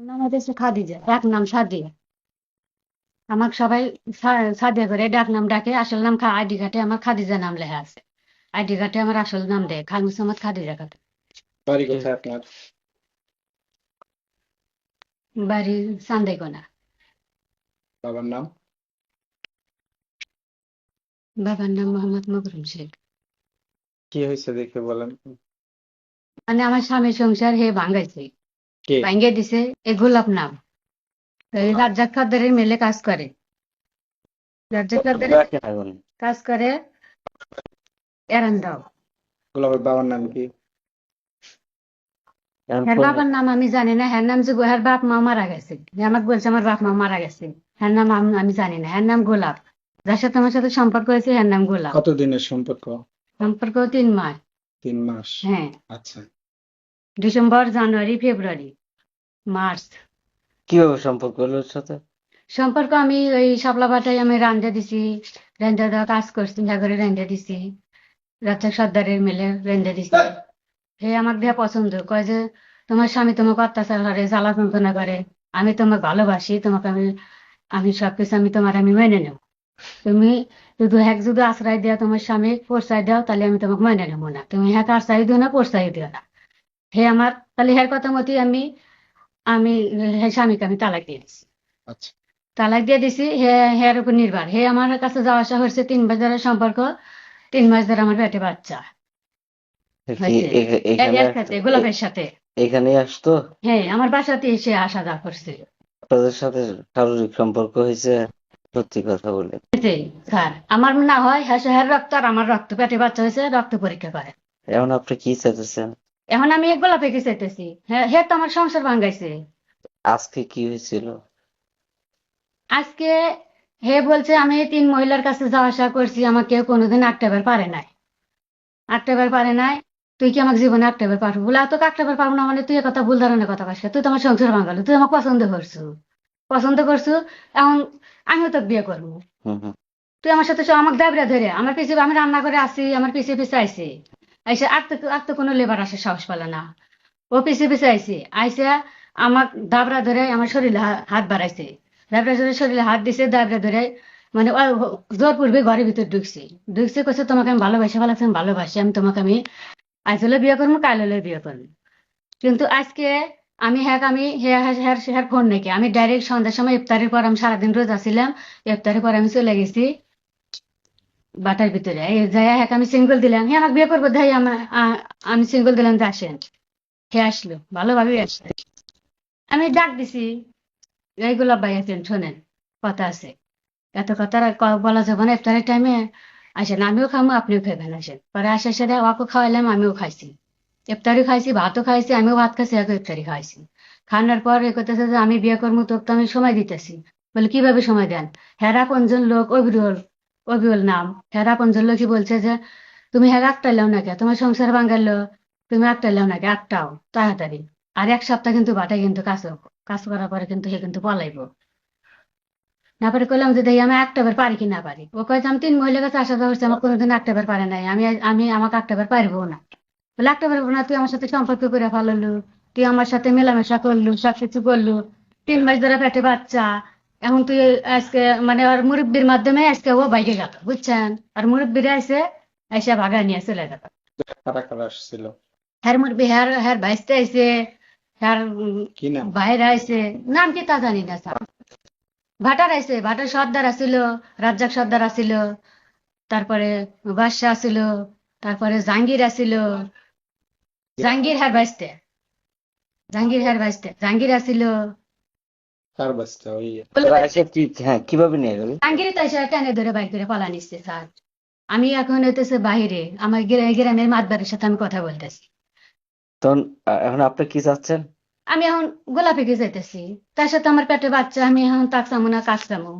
নাম হচ্ছে খাদিজা, এক নাম সাদিয়া। আমাকে সবাই সাদিয়া করে ডাক নাম ডাকে, আসল নাম আইডি কার্ডে আমার খাদিজা নাম লেখা আছে। আইডি কার্ডে আমার আসল নাম দেয় খালমুস মোহাম্মদ খাদিজা খাতুন। বাড়ি কোথায় আপনার? বাড়ি চান্দাইকোনা। বাবার নাম? বাবার নাম মোহাম্মদ মকরুম শেখ। কি হয়েছে দেখে বলেন। মানে আমার স্বামীর সংসার হে ভাঙ্গাইছে, কে? ভাঙ্গে দিছে। এ গোলাপ নাম, এই রাজ্জাক খাদ্দারের মেলে কাজ করে। রাজ্জাক খাদ্দারের কাজ করে এরান্দাও। গোলাপের বাবার নাম কি? হ্যার বাবার নাম আমি জানি না, হ্যার নাম যে হ্যার বাপ মা মারা গেছে। যে আমাকে বলছে আমার বাপ মা মারা গেছে, হ্যার নাম আমি জানি না। হ্যার নাম গোলাপ, যার সাথে আমার সাথে সম্পর্ক হয়েছে হ্যার নাম গোলাপ। কতদিনের সম্পর্ক? সম্পর্ক 3 মাস। 3 মাস? হ্যাঁ, আচ্ছা। ডিসেম্বর, জানুয়ারি, ফেব্রুয়ারি, মার্চ। কিভাবে সম্পর্ক হলো ওর সাথে? সম্পর্ক আমি ওই শাপলা বাটায় আমি রান্ধা দিছি, রান্ধা দেওয়া কাজ করছি, ঘরে রান্ধা দিছি। রাজ্জাক সর্দারের মেলে রান্ধা দিছি। হে আমাকে দেয়া পছন্দ কয় যে তোমার স্বামী তোমাকে অত্যাচার করে, জ্বালা যন্ত্রণা করে, আমি তোমাকে ভালোবাসি, তোমাকে আমি আমি সবকিছু আমি মেনে নেব। তুমি যদি আশ্রয় দেওয়া তোমার স্বামী প্রশ্রয় দাও, তাহলে আমি তোমাকে মেনে নেবো না। তুমি হ্যাঁ আশ্রয় দিও না, প্রশ্রয় দিও না। হে আমার তাহলে হের কথা মতো আমি আমি হে স্বামীকে আমি তালাক দিয়ে দিছি। আচ্ছা। তালাক দিয়ে দিছি। হের উপর নির্ভর। হে আমার কাছে যাওয়া আসা হচ্ছে 3 মাস ধরে সম্পর্ক। 3 মাস ধরে আমার পেটে বাচ্চা হয়েছে এখানে এর সাথে, গোলাপের সাথে। এখানে আসতো? হ্যাঁ, আমার বাসাতে এসে আসা যাওয়া করছিল। আপনাদের সাথে শারীরিক সম্পর্ক হয়েছে? সত্যি কথা বলে। এটাই স্যার, আমার না হয় হ্যাঁ রক্ত আর আমার রক্ত, পেটে বাচ্চা হয়েছে, রক্ত পরীক্ষা করে। এখন আপনি কি চাইতেছেন? এখন আমি এক গোলাপে চাইতেছি। হ্যাঁ, হে তো আমার সংসার ভাঙ্গাইছে। আজকে কি হয়েছিল? আজকে হে বলছে আমি 3 মহিলার কাছে যাওয়া আসা করছি, আমাকে কোনোদিন আটকাবার পারে নাই। আটকাবার পারে নাই। তুই কি আমাকে জীবনে আটকাবার পারবো? বলে তোকে আটকাবার পারবো না মানে তুই কথা ভুল ধরনের কথা পাস। তুই তো আমার সংসার ভাঙ্গালো, তুই আমাকে পছন্দ করছু। এখন আমিও তোকে বিয়ে করবো। হুম হুম। তুই আমার সাথে আমাকে দাবড়া ধরে আমার পিছিয়ে, আমি রান্না করে আসি, আমার পিছিয়ে পিছিয়ে আইসে। আইসে আর তো কোনো লেবার আসে সাহস পেলে না। ও পিছিয়ে পিছিয়ে আইসে আমার দাবড়া ধরে আমার শরীরে হাত বাড়াইছে। দাবড়া ধরে শরীরে হাত দিছে, দাবড়া ধরে মানে জোর পূর্বে ঘরের ভিতর ঢুকছে কইছে তোমাকে আমি ভালোবাসি, ফেলাচ্ছি, আমি ভালোবাসি, আমি তোমাকে আমি আজ হলে বিয়ে করবো, কাল হলে বিয়ে করবো। কিন্তু আজকে হ্যার ফোন নাকি আমি ডাইরেক্ট সন্ধ্যার সময় ইফতারের পর আমি সারাদিন রোজা ছিলাম। ইফতারের পর আমি চলে গেছি বাটার ভিতরে। এই যাই হ্যাঁ আমি সিঙ্গল দিলাম, হ্যাঁ আমাকে বিয়ে করবো তাই আমি সিঙ্গল দিলাম যে আসেন। হে আসলো, ভালোভাবেই আসলো। আমি ডাক দিছি, এইগুলো ভাই আছেন শোনেন, কথা আছে। এত কথা আর বলা যাবে না। ইফতারের টাইমে আসেন, আমিও খামো আপনিও খাবেন, আসেন। পরে আসার সাথে ওকে খাওয়াইলাম, আমিও খাইছি। ইফতারি খাইছি, ভাতও খাইছি, আমিও ভাত খাইছি, একে ইফতারি খাইছি। খাওয়ার পর এ করতেছে যে আমি বিয়ে করবো, তোকে তো আমি সময় দিতেছি। বলে কিভাবে সময় দেন? হেরা পঞ্জন লোক অবিরল নাম। হেরা পঞ্জন লোকই বলছে যে তুমি হ্যাঁ আটটাইলাও নাকি, তোমার সংসার ভাঙ্গালো, তুমি আটটাইলাও নাকি, আটটাও তাড়াতাড়ি। আর 1 সপ্তাহ কিন্তু বাটাই কিন্তু কাজ করার পরে কিন্তু সে কিন্তু পলাইবো। না পারে কইলাম যে দেখি আমি আটটাবার পারি কি না পারি। ও কয়েছে আমি 3 মহিলার কাছে আসা যাওয়া করছি, আমার কোনোদিন আটটাবার পারে নাই, আমি আমি আমাকে আটটাবার পারবো না। বলে আটটা পারবো না, তুই আমার সাথে সম্পর্ক করে ফেলালু, তুই আমার সাথে মেলামেশা করলু, সবকিছু করলু, 3 মাস ধরে পেটে বাচ্চা। এখন তুই আজকে মানে আর মুরব্বীর মাধ্যমে আজকে ও বাইকে গেল, বুঝছেন? আর মুরব্বীরা এসে ভাগা নিয়ে চলে গেল। কারা কারা আসছিল? হ্যার মুরব্বী, হ্যার ভাইস্তে আইছে, হ্যার কি নাম? বাইরে আইছে, নাম কি তা জানি না স্যার। ভাটার আইছে, ভাটার সর্দার আসিল, রাজ্জাক সর্দার আসিল, তারপরে বাদশাহ আসিল, তারপরে জাহাঙ্গীর আসিল। জাহাঙ্গীর জাহাঙ্গীর আসিল। কার বাচ্চা? ওই ওরা এসে হ্যাঁ কিভাবে নিয়ে গেল? জাহাঙ্গীর তো এসে টেনে ধরে বাইক ধরে পালা নিচ্ছে স্যার। আমি এখন হইতেছে বাহিরে, আমার গ্রামের মাতবারের সাথে আমি কথা বলতেছি। তখন এখন আপনি কি চাচ্ছেন? আমি এখন গোলাপিকে যাইতেছি, তার সাথে আমার পেটে বাচ্চা, আমি এখন তাক চামো না কাজ চামো।